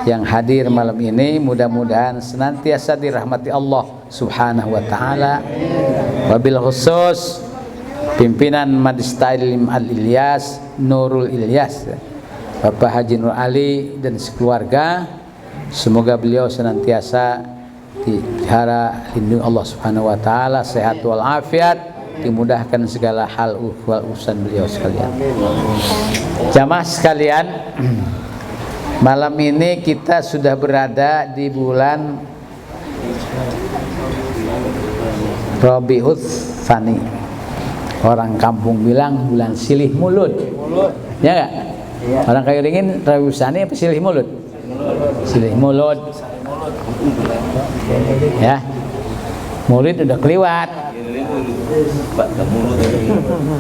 yang hadir malam ini, mudah-mudahan senantiasa dirahmati Allah Subhanahu wa taala. Wabil khusus pimpinan Majlis Ta'lim Al-Ilyas Nurul Ilyas, Bapak Haji Nur Ali dan sekeluarga, semoga beliau senantiasa dipelihara lindungi Allah Subhanahu wa taala, sehat walafiat, dimudahkan segala hal urusan beliau sekalian. Jamaah sekalian, malam ini kita sudah berada di bulan Rabiul Tsani. Orang kampung bilang bulan silih mulut. Ya enggak? Ya. Orang kayu ringin Rabiul Tsani apa silih mulut? Silih mulut. Ya. Mulut udah keliwat.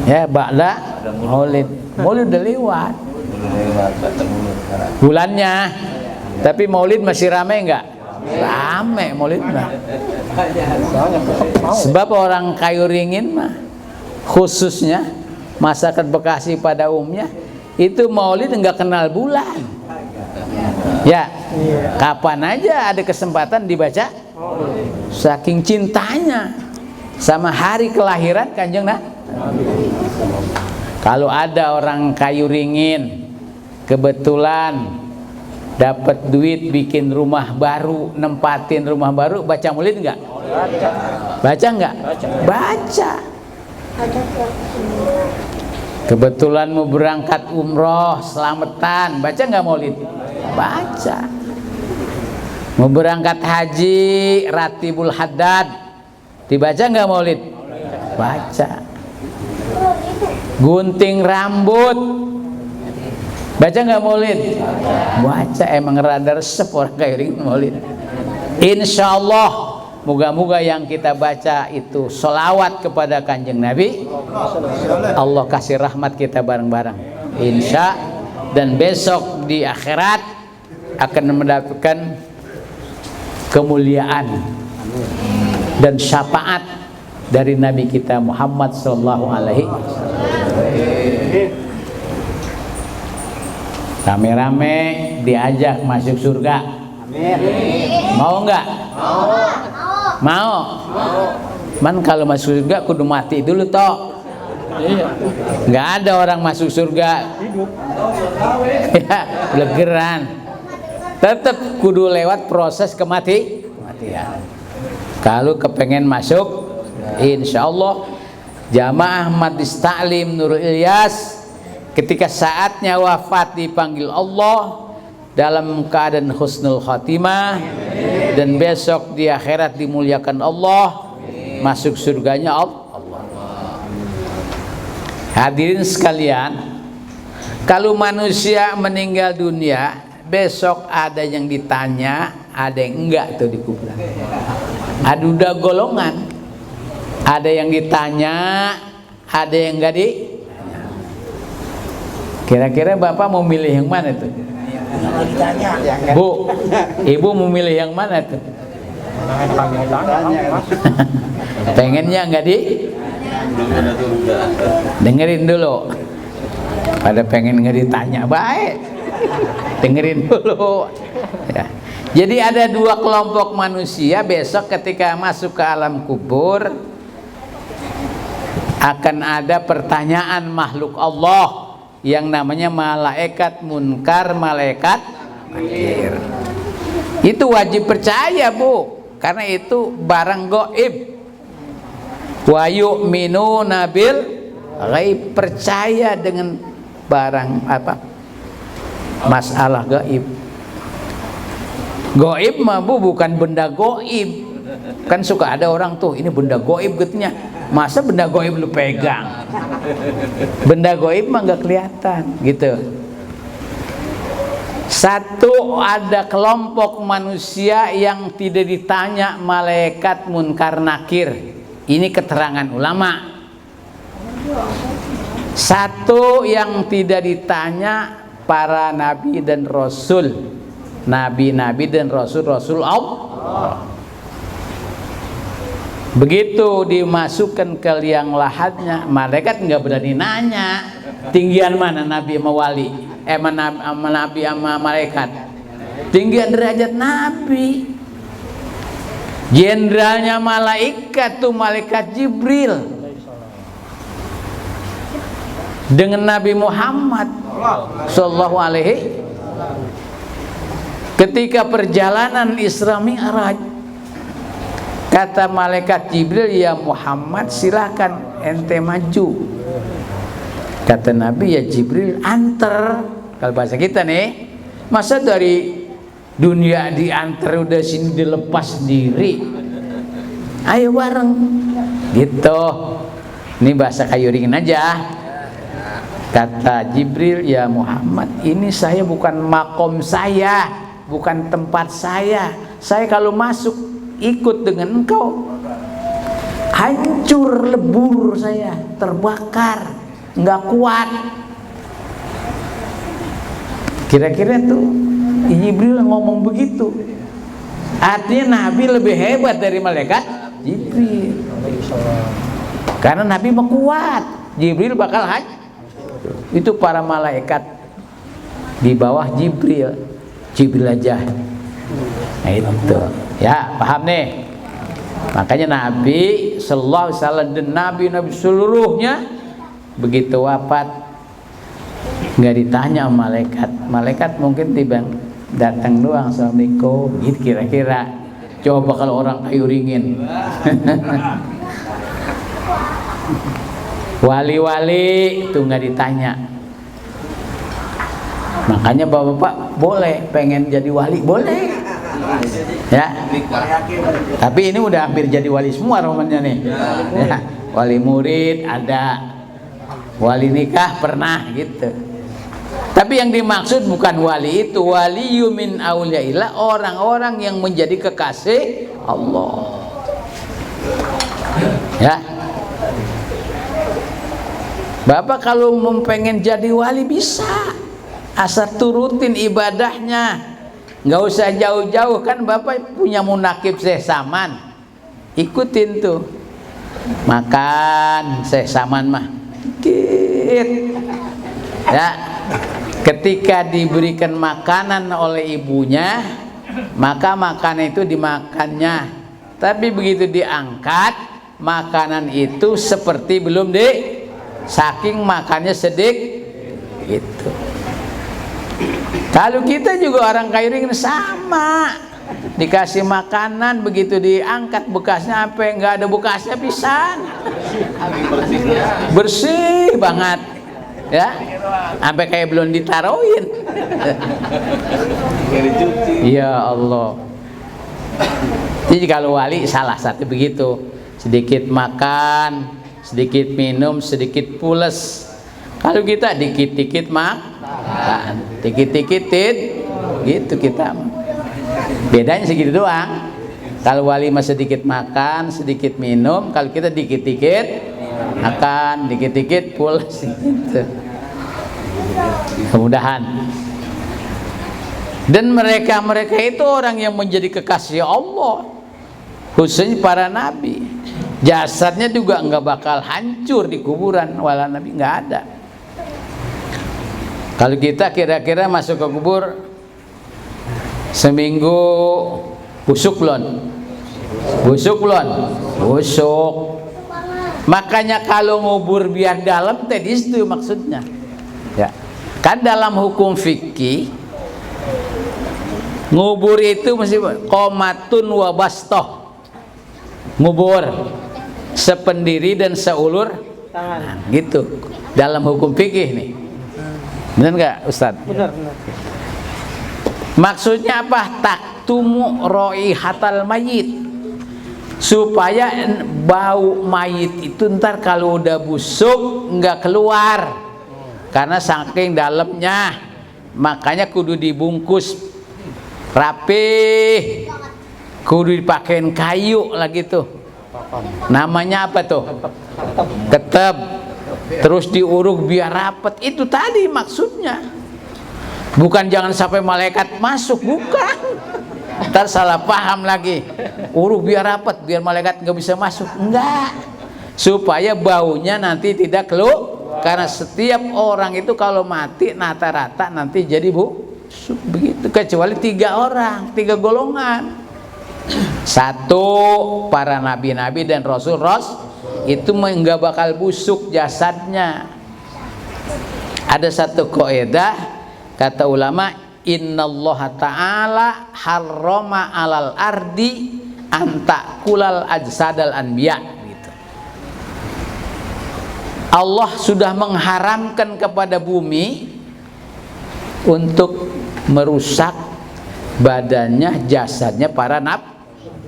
Ya, ba'da Maulid. Maulid udah lewat. Bulannya. Tapi Maulid masih ramai enggak? Ramai Maulid mah. Sebab orang kayu ringin mah, khususnya masyarakat Bekasi pada umumnya, itu Maulid enggak kenal bulan. Ya, kapan aja ada kesempatan dibaca, saking cintanya sama hari kelahiran Kanjeng Nabi. Kalau ada orang kayu ringin kebetulan dapat duit bikin rumah baru, nempatin rumah baru, baca Maulid enggak? Baca enggak? Baca. Kebetulan mau berangkat umroh, selamatan, baca enggak Maulid? Baca. Mau berangkat haji, Ratibul Haddad, dibaca enggak Maulid? Baca. Gunting rambut, baca nggak Maulid? Baca. Emang rada resep orang kayu ringin Maulid. Insya Allah moga-moga yang kita baca itu sholawat kepada Kanjeng Nabi, Allah kasih rahmat kita bareng-bareng insya. Dan besok di akhirat akan mendapatkan kemuliaan dan syafaat dari Nabi kita Muhammad sallallahu alaihi wasallam. Rame-rame diajak masuk surga. Mau enggak? Mau. Man kalau masuk surga kudu mati dulu toh. Enggak ada orang masuk surga ya, blegeran. Tetap kudu lewat proses kematian. Kalau kepengen masuk, insya Allah jamaah Majlis Ta'lim Nurul Ilyas ketika saatnya wafat dipanggil Allah dalam keadaan husnul khatimah, dan besok di akhirat dimuliakan Allah, masuk surganya Allah. Hadirin sekalian, kalau manusia meninggal dunia, besok ada yang ditanya, ada yang enggak tuh di kuburan. Ada udah golongan, ada yang ditanya, ada yang enggak di. Kira-kira Bapak mau milih yang mana tuh? Bu, Ibu mau milih yang mana tuh? Pengennya enggak di? Dengerin dulu. Pada pengen enggak ditanya, baik. Dengerin dulu. Ya. Jadi ada dua kelompok manusia besok ketika masuk ke alam kubur, akan ada pertanyaan makhluk Allah yang namanya malaikat munkar, malaikat nakir. Itu wajib percaya, Bu, karena itu barang gaib. Wa yu'minuna bil ghaib, percaya dengan barang apa? Masalah gaib. Gaib mah Bu bukan benda gaib. Kan suka ada orang tuh, ini benda gaib getnya. Masa benda gaib lu pegang? Benda gaib mah nggak kelihatan gitu. Satu, ada kelompok manusia yang tidak ditanya malaikat munkar nakir. Ini keterangan ulama. Satu yang tidak ditanya para nabi dan rasul. Nabi-nabi dan rasul-rasul Allah. Begitu dimasukkan ke liang lahatnya, malaikat nggak berani nanya tinggian mana nabi sama wali, nabi sama malaikat. tinggi derajat Nabi. Jenderalnya malaikat tuh malaikat Jibril dengan Nabi Muhammad sallallahu alaihi. Ketika perjalanan Isra Mi'raj, kata malaikat Jibril, ya Muhammad silakan ente maju. Kata Nabi, ya Jibril antar. Kalau bahasa kita nih, masa dari dunia diantar udah sini dilepas sendiri, ayo bareng gitu. Ini bahasa kayu ringin aja. Kata Jibril, ya Muhammad, ini saya bukan makom saya, bukan tempat saya. Saya kalau masuk ikut dengan engkau hancur lebur, saya terbakar, nggak kuat. Kira-kira tuh Jibril ngomong begitu, artinya Nabi lebih hebat dari malaikat Jibril, karena Nabi mah kuat, Jibril bakal hancur. Itu para malaikat di bawah Jibril, Jibril aja. Nah itu ya, paham nih. Makanya Nabi sallallahu alaihi wasallam dan nabi-nabi seluruhnya begitu wafat nggak ditanya sama malaikat. Malaikat mungkin tiba datang doang, assalamualaikum gitu kira-kira. Coba kalau orang kayu ringin. Wali-wali itu nggak ditanya. Makanya bapak-bapak boleh pengen jadi wali, boleh ya. Tapi ini udah hampir jadi wali semua romannya nih ya. Wali murid ada, wali nikah pernah gitu. Tapi yang dimaksud bukan wali itu, wali min auliyaillah, orang-orang yang menjadi kekasih Allah ya. Bapak kalau mau pengen jadi wali bisa, asal turutin ibadahnya, nggak usah jauh-jauh. Kan Bapak punya munakib Syekh Saman, ikutin tuh, makan Syekh Saman mah dikit ya. Ketika diberikan makanan oleh ibunya, maka makanan itu dimakannya. Tapi begitu diangkat, makanan itu seperti belum saking makannya sedikit gitu. Kalau kita juga orang kayu ringin sama, dikasih makanan begitu diangkat bekasnya apa? Nggak ada bekasnya pisan, bersih banget ya, sampai kayak belum ditaruhin. Ya Allah. Jadi kalau wali salah satu begitu, sedikit makan, sedikit minum, sedikit pules. Kalau kita dikit-dikit makan, dikit-dikit gitu kita. Bedanya segitu doang. Kalau wali mah sedikit makan, sedikit minum. Kalau kita dikit-dikit makan, dikit-dikit pules gitu. Kemudahan. Dan mereka itu orang yang menjadi kekasih Allah, khususnya para nabi. Jasadnya juga nggak bakal hancur di kuburan, wala nabi nggak ada. Kalau kita kira-kira masuk ke kubur seminggu busuk belum? Busuk. Makanya kalau ngubur biar dalam tadi itu maksudnya. Ya. Kan dalam hukum fikih ngubur itu mesti qomatun wa bastoh. Ngubur sependiri dan seulur tangan. Gitu dalam hukum fikih nih. Benar nggak Ustaz? Benar. Maksudnya apa? Taktumu raihatal mayit, supaya bau mayit itu ntar kalau udah busuk nggak keluar karena saking dalamnya. Makanya kudu dibungkus rapih, kudu dipakein kayu lagi tuh. Namanya apa tuh? Ketep. Terus diuruk biar rapat. Itu tadi maksudnya. Bukan jangan sampai malaikat masuk, bukan. Ntar salah paham lagi. Uruk biar rapat, biar malaikat nggak bisa masuk. Enggak. Supaya baunya nanti tidak keluar. Karena setiap orang itu kalau mati rata-rata nanti jadi begitu, kecuali 3 orang, 3 golongan. Satu, para nabi-nabi dan rasul-rasul itu nggak bakal busuk jasadnya. Ada satu kaidah kata ulama, innallaha ta'ala harrama 'alal ardi antakulal ajsadal anbiya gitu. Allah sudah mengharamkan kepada bumi untuk merusak badannya, jasadnya para nabi.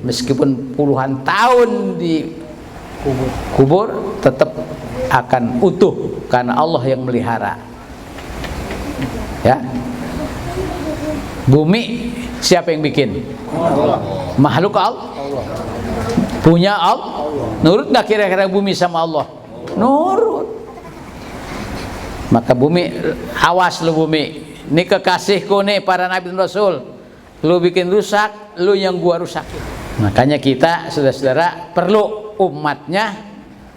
Meskipun puluhan tahun di kubur tetap akan utuh karena Allah yang melihara. Ya. Bumi siapa yang bikin? Allah. Makhluk Allah. Punya Allah. Nurut nggak kira-kira bumi sama Allah? Nurut. Maka bumi, awas lu bumi. Ini kekasihku nih para nabi dan rasul. Lu bikin rusak, lu yang gua rusak. Makanya kita saudara-saudara perlu umatnya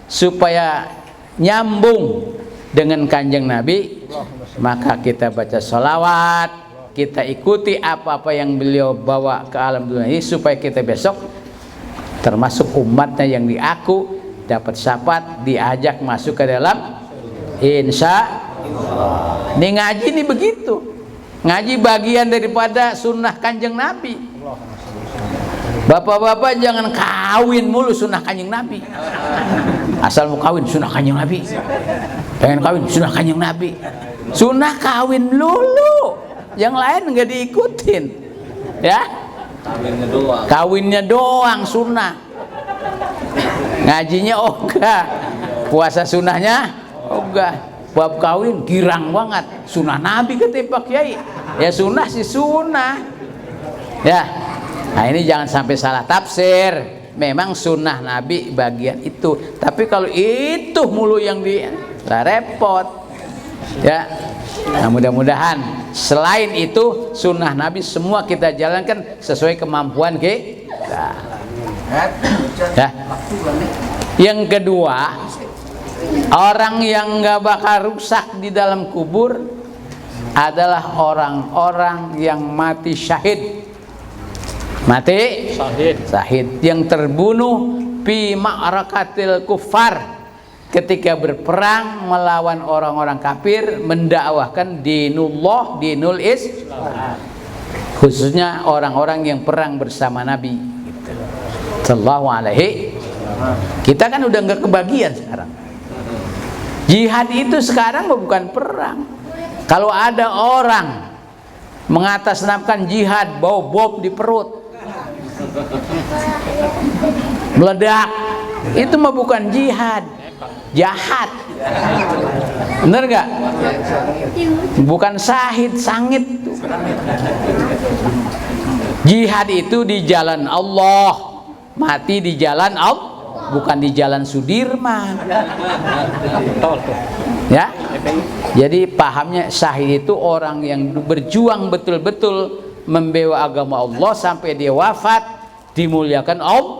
supaya nyambung dengan kanjeng Nabi, maka kita baca sholawat, kita ikuti apa-apa yang beliau bawa ke alam dunia ini supaya kita besok termasuk umatnya yang diaku, dapat syafaat, diajak masuk ke dalam insya Allah. Ini ngaji ini begitu, ngaji bagian daripada sunnah kanjeng Nabi. Bapak-bapak jangan kawin mulu sunnah kanjeng Nabi. Asal mau kawin sunnah kanjeng Nabi, pengen kawin sunnah kanjeng Nabi. Sunnah kawin dulu, yang lain nggak diikutin, ya. Kawinnya doang sunnah, ngajinya ogah, puasa sunnahnya ogah, bab kawin girang banget. Sunnah Nabi kata Pak Kiai, ya sunnah sih sunnah, ya. Nah ini jangan sampai salah tafsir. Memang sunnah Nabi bagian itu, tapi kalau itu mulu yang lah repot, ya. Nah mudah-mudahan selain itu sunnah Nabi semua kita jalankan sesuai kemampuan kita. Ya. Yang kedua, orang yang nggak bakal rusak di dalam kubur adalah orang-orang yang mati syahid. Mati syahid yang terbunuh fi ma'rakatil kufar, ketika berperang melawan orang-orang kafir, mendakwahkan dinullah, dinul Islam, khususnya orang-orang yang perang bersama Nabi sallallahu alaihi. Kita kan udah nggak kebagian sekarang. Jihad itu sekarang bukan perang. Kalau ada orang mengatasnamakan jihad bawa bom di perut, meledak, itu mah bukan jihad, jahat. Bener gak? Bukan syahid, sangit. Jihad itu di jalan Allah, mati di jalan Allah, bukan di jalan Sudirman. Ya. Jadi pahamnya syahid itu orang yang berjuang betul-betul membela agama Allah sampai dia wafat, dimuliakan Allah.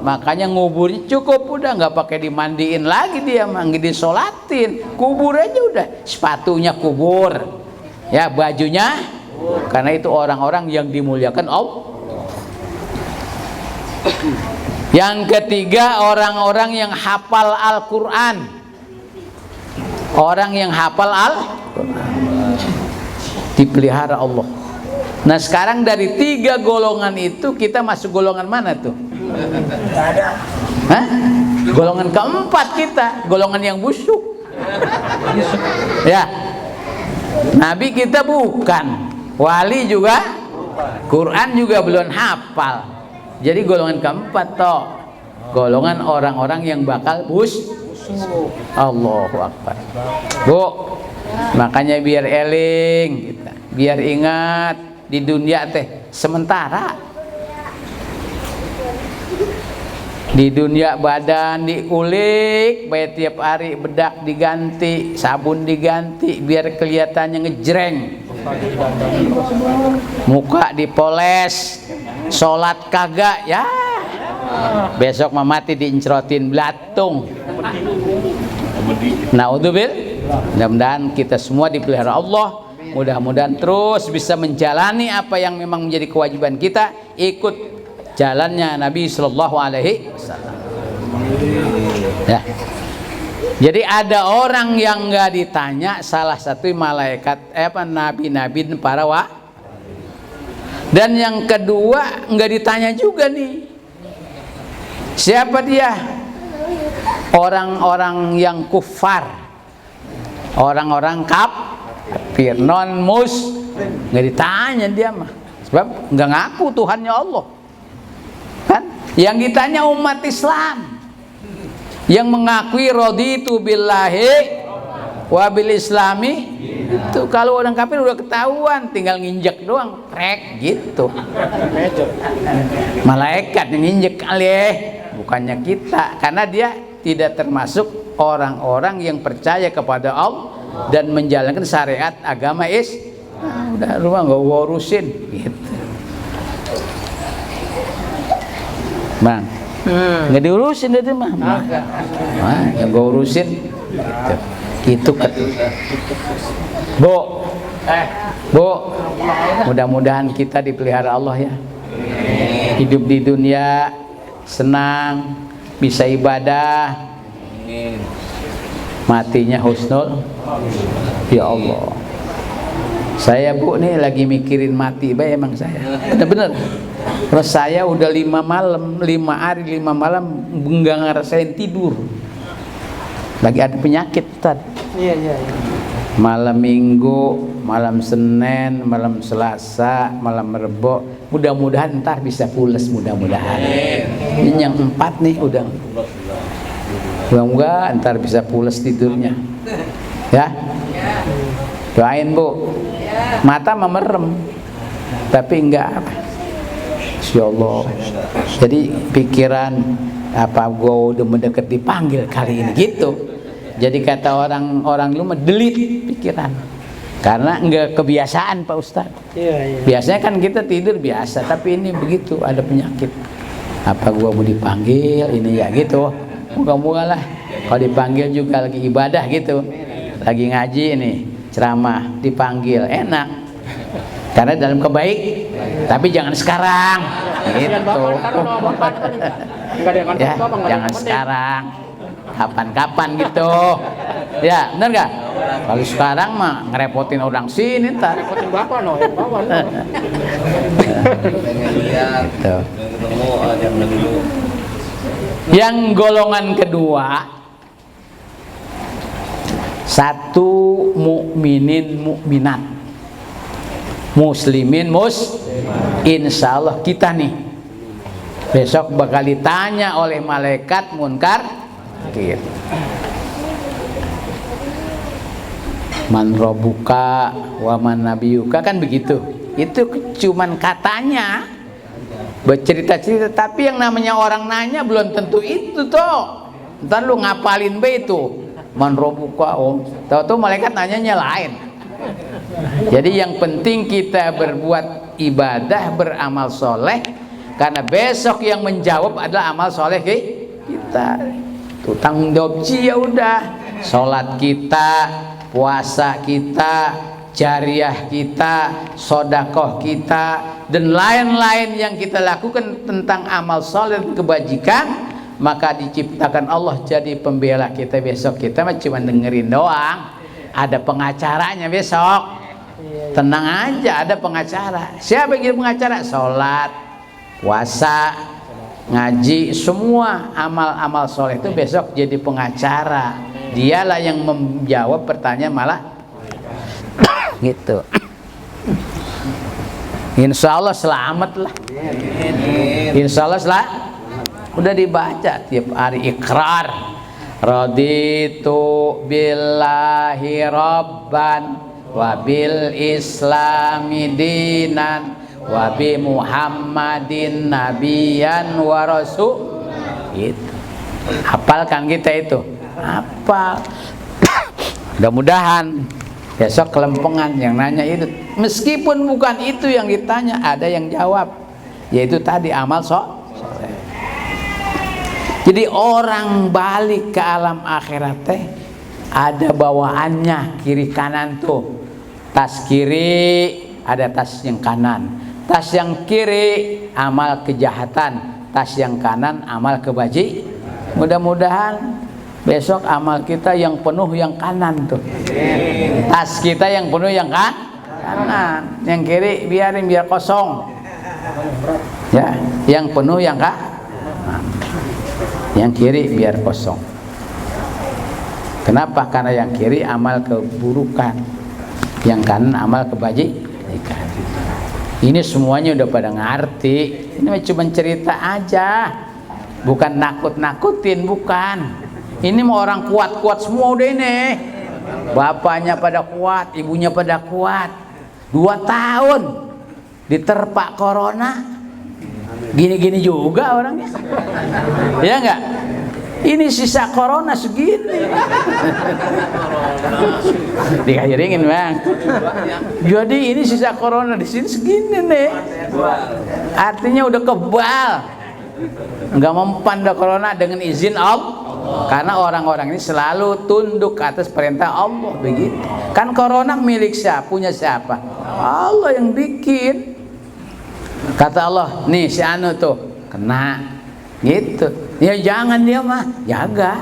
Makanya nguburnya cukup, udah nggak pakai dimandiin lagi, dia nggak disolatin, kubur aja udah, sepatunya kubur, ya bajunya, karena itu orang-orang yang dimuliakan Allah. Yang ketiga, orang-orang yang hafal Al-Quran. Orang yang hafal Al-Quran dipelihara Allah. Nah sekarang dari 3 golongan itu kita masuk golongan mana tuh? Hah? Golongan keempat kita, golongan yang busuk. Ya, Nabi kita bukan, wali juga, Quran juga belum hafal. Jadi golongan keempat toh, golongan orang-orang yang bakal busuk. Allahu Akbar. Bu, makanya biar eling kita, biar ingat di dunia teh sementara. Di dunia badan diulik, baik tiap hari bedak diganti, sabun diganti, biar kelihatannya ngejreng. Muka dipoles, sholat kagak, ya. Besok mah mati diincrotin belatung. Naudzubillah. Mudah-mudahan kita semua dipelihara Allah mudah-mudahan terus bisa menjalani apa yang memang menjadi kewajiban kita, ikut jalannya Nabi Sallallahu Alaihi Wasallam. Ya. Jadi ada orang yang nggak ditanya, salah satu malaikat nabi-nabi para dan yang kedua nggak ditanya juga nih, siapa dia? Orang-orang yang kufar, orang-orang kafir, non nggak ditanya dia mah, sebab nggak ngaku Tuhannya Allah kan. Yang ditanya umat Islam yang mengakui raditu billahi wa bil islami. Itu kalau orang kafir udah ketahuan, tinggal nginjek doang, prek gitu. Malaikat yang nginjek kali, bukannya kita, karena dia tidak termasuk orang-orang yang percaya kepada Allah dan menjalankan syariat agama udah rumah nggak urusin gitu. Bang, nggak diurusin itu mah, yang gue urusin gitu kan. Bu, mudah-mudahan kita dipelihara Allah ya, hidup di dunia senang, bisa ibadah, matinya husnul. Ya Allah, saya Bu nih lagi mikirin mati, emang saya bener-bener. Terus saya udah 5 hari 5 malam nggak ngerasain tidur, lagi ada penyakit tadi. Iya. Malam Minggu, malam Senin, malam Selasa, malam Rebo, mudah-mudahan ntar bisa pules, mudah-mudahan. Ini yang 4 nih udah, mudah-mudahan ntar bisa pules tidurnya ya. Doain Bu, mata memerem tapi enggak apa, Insya Allah. Jadi pikiran apa, gue udah mendekat dipanggil kali ini gitu. Jadi kata orang lu mah delete pikiran, karena enggak kebiasaan Pak Ustadz. Biasanya kan kita tidur biasa, tapi ini begitu, ada penyakit. Apa gua mau dipanggil ini ya gitu. Moga-moga lah kalau dipanggil juga lagi ibadah gitu, lagi ngaji ini ceramah dipanggil enak, karena dalam kebaik. Tapi jangan sekarang gitu ya, jangan sekarang, kapan-kapan gitu ya, bener nggak? Kalau sekarang mah ngerepotin orang sini, ntar repotin bapak Yang golongan kedua, satu mukminin mukminat, muslimin insya Allah kita nih besok bakal ditanya oleh malaikat munkar gitu. Man robuka wa man nabiyuka, kan begitu. Itu cuman katanya bercerita-cerita, tapi yang namanya orang nanya belum tentu itu toh. Ntar lu ngapalin be itu man robuka, tahu-tahu malaikat nanyanya lain. Jadi yang penting kita berbuat ibadah, beramal soleh, karena besok yang menjawab adalah amal soleh kita. Tuh tanggung jawab ya udah, sholat kita, puasa kita, jariah kita, sodakoh kita, dan lain-lain yang kita lakukan tentang amal soleh kebajikan, maka diciptakan Allah jadi pembela kita. Besok kita mah cuma dengerin doang, ada pengacaranya besok. Tenang aja, ada pengacara. Siapa yang jadi pengacara? Sholat, puasa, ngaji, semua amal-amal soleh itu besok jadi pengacara. Dialah yang menjawab pertanyaan malah gitu. Insya Allah selamat lah. Insya Allah udah dibaca tiap hari, ikrar raditu billahi rabban wa bil islami dinan wa bi muhammadin nabiyan wa rasul. Gitu. Hafalkan kita itu, hafal. Mudah-mudahan besok kelempengan yang nanya itu, meskipun bukan itu yang ditanya, ada yang jawab, yaitu tadi amal soleh. Jadi orang balik ke alam akhirat teh ada bawaannya, kiri kanan tuh Tas kiri ada tas yang kanan. Tas yang kiri amal kejahatan, tas yang kanan amal kebaji. Mudah-mudahan besok amal kita yang penuh yang kanan tuh. Tas kita yang penuh yang kanan, yang kiri biarin biar kosong. Ya, yang penuh yang kanan. Yang kiri biar kosong. Kenapa? Karena yang kiri amal keburukan, yang kanan amal kebajikan. Ini semuanya udah pada ngerti. Ini cuma cerita aja, bukan nakut-nakutin, bukan. Ini mau orang kuat-kuat semua udah ini. Bapaknya pada kuat, ibunya pada kuat. 2 tahun diterpa corona, gini-gini juga orangnya. Ya enggak? Ini sisa corona segini. Dikajiringin bang. Jadi ini sisa corona di sini segini nih. Artinya udah kebal. Nggak mempan dah corona dengan izin Allah. Karena orang-orang ini selalu tunduk atas perintah Allah begitu. Kan corona milik siapa? Punya siapa? Allah yang bikin. Kata Allah, nih si anu tuh kena. Gitu. Ya jangan dia mah jaga.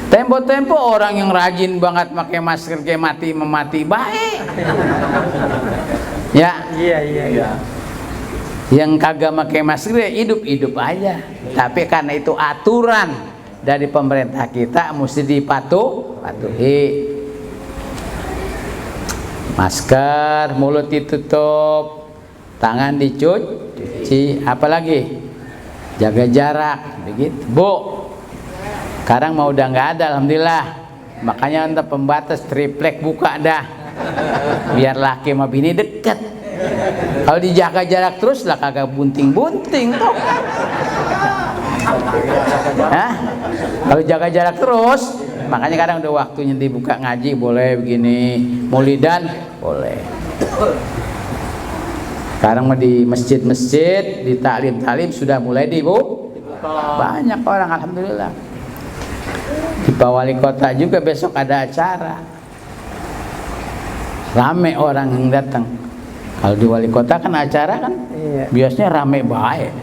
Tempo-tempo orang yang rajin banget pakai masker kayak mati baik. Ya. Iya. Yang kagak pakai masker ya hidup aja. Tapi karena itu aturan dari pemerintah kita mesti dipatuhi. Masker, mulut ditutup, tangan dicuci, apalagi jaga jarak begitu. Bu, sekarang mau udah nggak ada alhamdulillah, makanya untuk pembatas triplek buka dah biar laki sama bini deket. Kalau dijaga jarak terus lah kagak bunting-bunting tuh. Hah? Kalau jaga jarak terus, makanya kadang udah waktunya dibuka ngaji boleh begini, maulidan boleh. Sekarang di masjid-masjid, di taklim-taklim sudah mulai dibuka. Banyak orang alhamdulillah. Di Pak Wali Kota juga besok ada acara. Rame orang yang datang. Kalau di Wali Kota kan acara kan biasanya rame baik.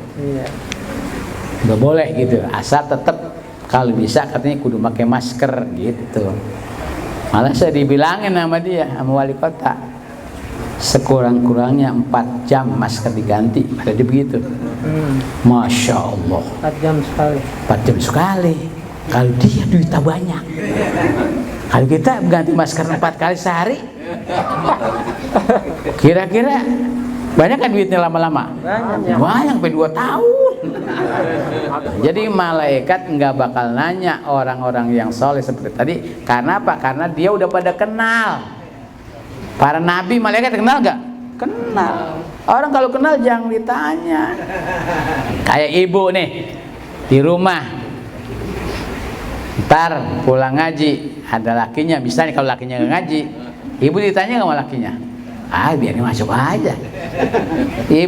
Nggak boleh gitu. Asal tetap kalau bisa katanya kudu pakai masker gitu. Malah saya dibilangin sama dia, sama Wali Kota. Sekurang-kurangnya 4 jam masker diganti. Ada begitu. Masya Allah. 4 jam sekali. 4 jam sekali. Kalau dia duitnya banyak. Kalau kita ganti masker 4 kali sehari, kira-kira banyak kan duitnya lama-lama? Banyak sampai 2 tahun. Jadi malaikat nggak bakal nanya orang-orang yang soleh seperti tadi. Karena apa? Karena dia udah pada kenal. Para nabi malaikat kenal gak? Kenal. Orang kalau kenal jangan ditanya. Kayak ibu nih di rumah, ntar pulang ngaji ada lakinya, misalnya kalau lakinya gak ngaji, ibu ditanya gak sama lakinya? Biarin masuk aja.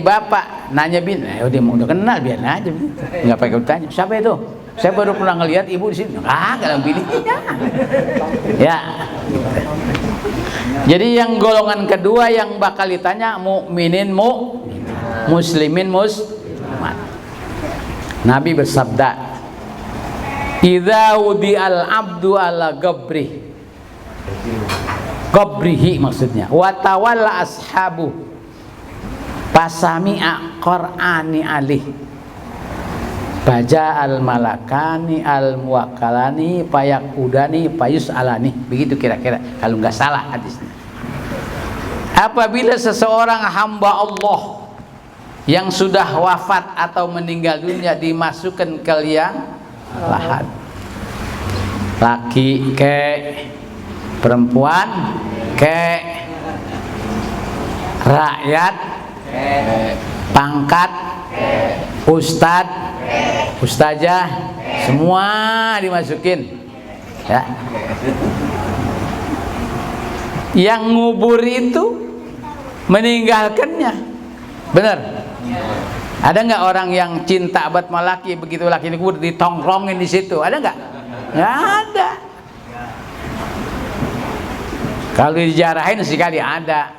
Bapak nanya bin, dia mau udah kenal biarin aja, nggak pakai tanya. Siapa itu? Saya baru pernah ngelihat ibu di sini. Dalam pilihnya. Ya. Jadi yang golongan kedua yang bakal ditanya mukminin muslimin muslimat. Nabi bersabda, "Idza wudi'al abdu ala qabrihi maksudnya wa tawalla ashabu pasami'a qur'ani alih baja al malakani al muwakkalani payakudani payus alani." Begitu kira-kira kalau nggak salah hadisnya. Apabila seseorang hamba Allah yang sudah wafat atau meninggal dunia dimasukkan ke liang lahat, laki ke perempuan ke rakyat pangkat ustadz ustazah semua dimasukin ya. Yang ngubur itu meninggalkannya, benar? Ada nggak orang yang cinta abad malaki begitu laki kubur ditongkrongin di situ? Ada nggak? Nggak ada. Kalau dijarahin sekali ada,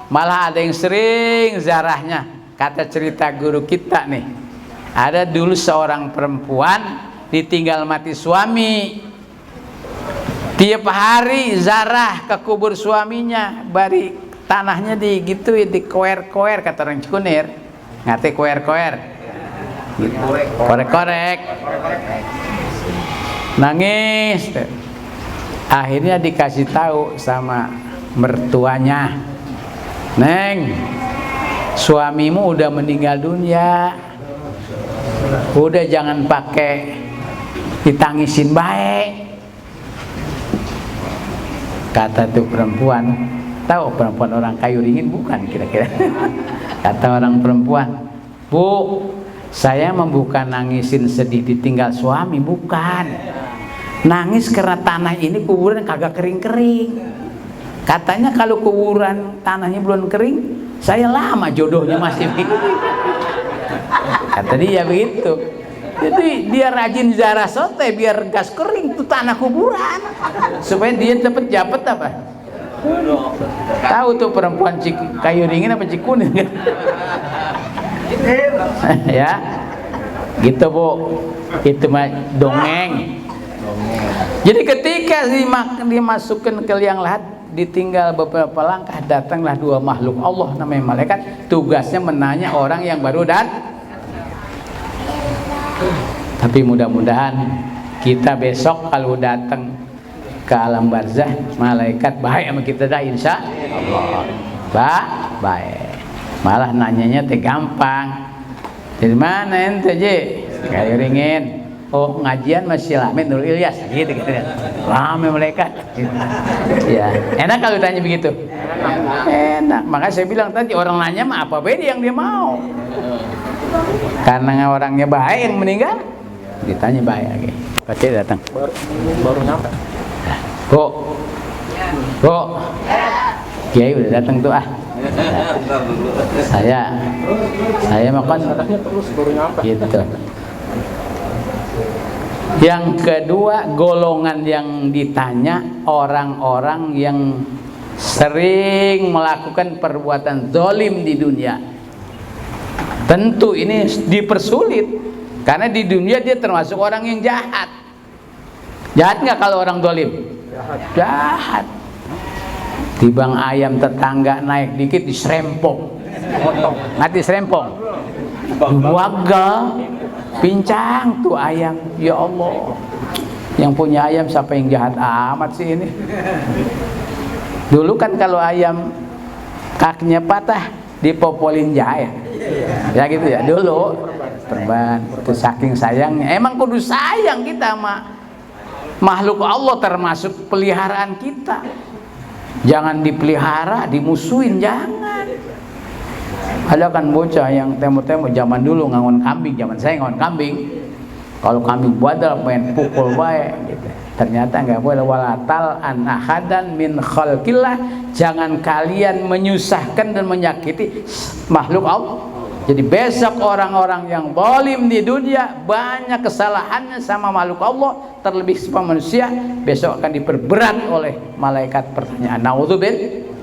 malah ada yang sering zarahnya. Kata cerita guru kita nih, ada dulu seorang perempuan ditinggal mati suami, tiap hari zarah ke kubur suaminya, bari tanahnya digituin, dikoer-koer, kata orang Cikunir, ngate koer-koer, korek-korek, nangis. Akhirnya dikasih tahu sama mertuanya, Neng, suamimu udah meninggal dunia, udah jangan pakai ditangisin baik. Kata tuh perempuan, tahu perempuan orang kayu dingin bukan kira-kira? Kata orang perempuan, Bu, saya membuka nangisin sedih ditinggal suami, bukan. Nangis karena tanah ini kuburan kagak kering-kering. Katanya kalau kuburan tanahnya belum kering, saya lama jodohnya masih. Kata dia begitu. Jadi dia rajin ziarah sote biar gas kering tuh tanah kuburan, supaya dia dapat dapat apa? Tahu tuh perempuan kayu dingin apa Cikunir? Ya, gitu Bu. Itu mah dongeng. Jadi ketika dimasukkan ke liang lahat, ditinggal beberapa langkah, datanglah dua makhluk Allah namanya malaikat. Tugasnya menanya orang yang baru datang. Tapi mudah-mudahan kita besok kalau datang ke alam barzah, malaikat baik sama kita dah, insya Allah baik. Malah nanyanya teh gampang. Dari mana ente Je? Kayu ringin. Oh, ngajian masih lama Nurul Ilyas gitu kan. Rame malaikat. Gitu. Ya, enak kalau tanya begitu. Enak. Makanya saya bilang tadi orang nanya mah apa beda yang dia mau. Karena orangnya baik yang meninggal, ditanya baik lagi. Pasti datang. Baru nyampe. Kok Kiai udah datang tuh ah. Saya makan terus baru nyampe. Gitu. Yang kedua, golongan yang ditanya orang-orang yang sering melakukan perbuatan zalim di dunia. Tentu ini dipersulit karena di dunia dia termasuk orang yang jahat. Jahat nggak kalau orang zalim? Jahat. Tibang ayam tetangga naik dikit diserempong. Mati serempong. Wagal. Pincang tuh ayam. Ya Allah, yang punya ayam siapa yang jahat amat sih ini? Dulu kan kalau ayam kakinya patah dipopolin jahe, ya gitu ya dulu perban. Itu saking sayangnya, emang kudu sayang kita sama makhluk Allah, termasuk peliharaan kita. Jangan dipelihara, dimusuhin, jangan. Ada kan bocah yang temo-temo zaman dulu ngangon kambing, zaman saya ngangon kambing. Kalau kambing badal main pukul baik gitu. Ternyata nggak boleh. Walatal an ahadan min khalqillah, jangan kalian menyusahkan dan menyakiti makhluk Allah. Jadi besok orang-orang yang zalim di dunia banyak kesalahannya sama makhluk Allah, terlebih sama manusia, besok akan diperberat oleh malaikat pertanyaan. Naudzubillah.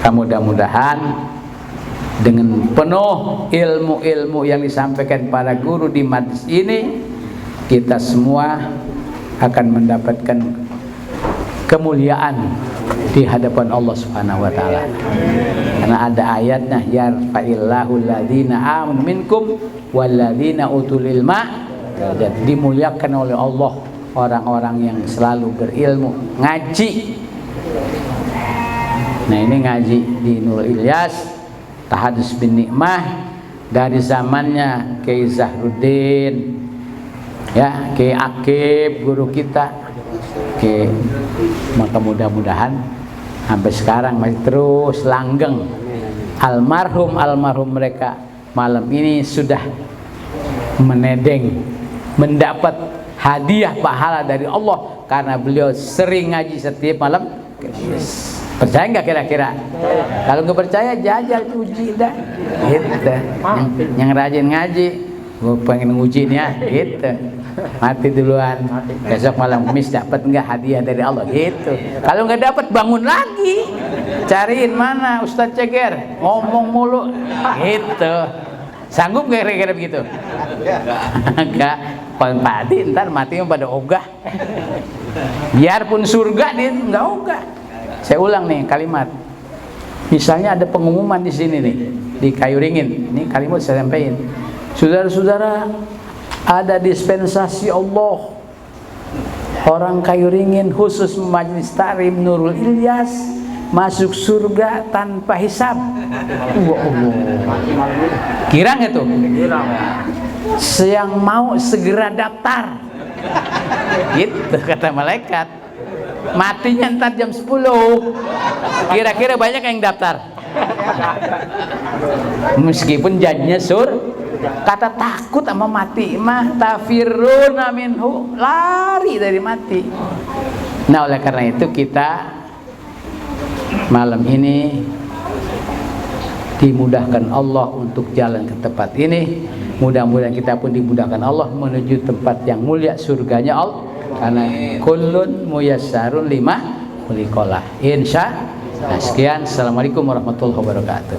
Mudah-mudahan dengan penuh ilmu-ilmu yang disampaikan para guru di majlis ini, kita semua akan mendapatkan kemuliaan di hadapan Allah Subhanahu wa taala. Karena ada ayatnya, yarfa'illahu alladzina amanu minkum walladzina utul ilma. Dimuliakan oleh Allah orang-orang yang selalu berilmu, ngaji. Nah, ini ngaji di Nurul Ilyas, Tahadus bin Nikmah dari zamannya Kiai Zahruddin, ya, Kiai Akib guru kita. Oke, maka mudah-mudahan sampai sekarang masih terus langgeng. Almarhum mereka malam ini sudah menedeng, mendapat hadiah pahala dari Allah karena beliau sering ngaji setiap malam. Percaya nggak kira-kira? Kalau nggak percaya jajal uji dah. Gitu. Yang rajin ngaji gue pengen nguji nih ya, gitu. Mati duluan, besok malam Kamis dapat nggak hadiah dari Allah, gitu. Kalau nggak dapat bangun lagi, cariin mana Ustadz Ceger, ngomong mulu, gitu. Sanggup nggak kira-kira begitu? Enggak, Pak Adi ntar matinya pada ogah. Biarpun surga dia nggak ogah. Saya ulang nih kalimat. Misalnya ada pengumuman di sini nih, di Kayu Ringin. Ini kalimat saya sampaikan. Saudara-saudara, ada dispensasi Allah. Orang Kayu Ringin khusus Majelis Taklim Nurul Ilyas masuk surga tanpa hisab. Allah. Kira nggak tuh? Yang mau segera daftar. Gitu kata malaikat. Matinya ntar jam 10. Kira-kira banyak yang daftar. Meskipun janjinya kata takut sama mati mah tafiruna minhu, lari dari mati. Nah, oleh karena itu kita malam ini dimudahkan Allah untuk jalan ke tempat ini. Mudah-mudahan kita pun dimudahkan Allah menuju tempat yang mulia, surganya Allah. Karena kullun muyassarun lima khuliqalah. Insya Allah. Sekian. Assalamualaikum warahmatullahi wabarakatuh.